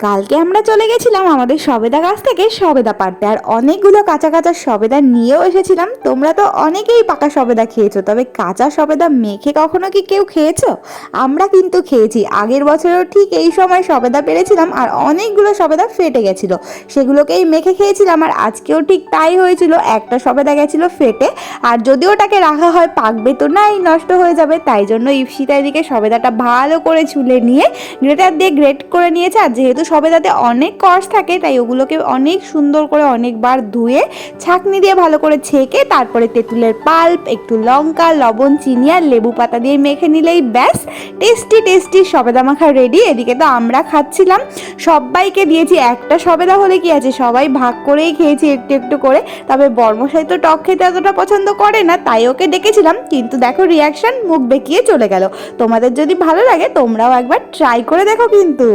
কালকে আমরা চলে গেছিলাম আমাদের সবেদা গাছ থেকে সবেদা পাড়তে, আর অনেকগুলো কাঁচা কাঁচা সবেদা নিয়েও এসেছিলাম। তোমরা তো অনেকেই পাকা সবেদা খেয়েছো, তবে কাঁচা সবেদা মেখে কখনো কি কেউ খেয়েছো? আমরা কিন্তু খেয়েছি। আগের বছরেও ঠিক এই সময় সবেদা পেরেছিলাম, আর অনেকগুলো সবেদা ফেটে গেছিল, সেগুলোকেই মেখে খেয়েছিলাম। আর আজকেও ঠিক তাই হয়েছিল, একটা সবেদা গেছিল ফেটে, আর যদি ওটাকে রাখা হয় পাকবে তো নাই, নষ্ট হয়ে যাবে। তাই জন্য ইপসিতা এদিকে সবেদাটা ভালো করে ছুলে নিয়ে গ্রেটার দিয়ে গ্রেট করে নিয়েছে। আর যেহেতু সবেদাতে অনেক কষ থাকে, তাই ওগুলোকে অনেক সুন্দর করে অনেকবার ধুয়ে ছাঁকনি দিয়ে ভালো করে ছেঁকে তারপরে তেঁতুলের পাল্প, একটু লঙ্কা, লবণ, চিনি আর লেবু পাতা দিয়ে মেখে নিলেই ব্যাস টেস্টি টেস্টি সবেদা মাখা রেডি। এদিকে তো আমরা খাচ্ছিলাম, সবাইকে দিয়েছি। একটা সবেদা হলে কি আছে, সবাই ভাগ করেই খেয়েছি একটু একটু করে। তবে বর্মশাই তো টক খেতে এতটা পছন্দ করে না, তাই ওকে ডেকেছিলাম, কিন্তু দেখো রিয়াকশন, মুখ বেঁকিয়ে চলে গেল। তোমাদের যদি ভালো লাগে তোমরাও একবার ট্রাই করে দেখো কিন্তু।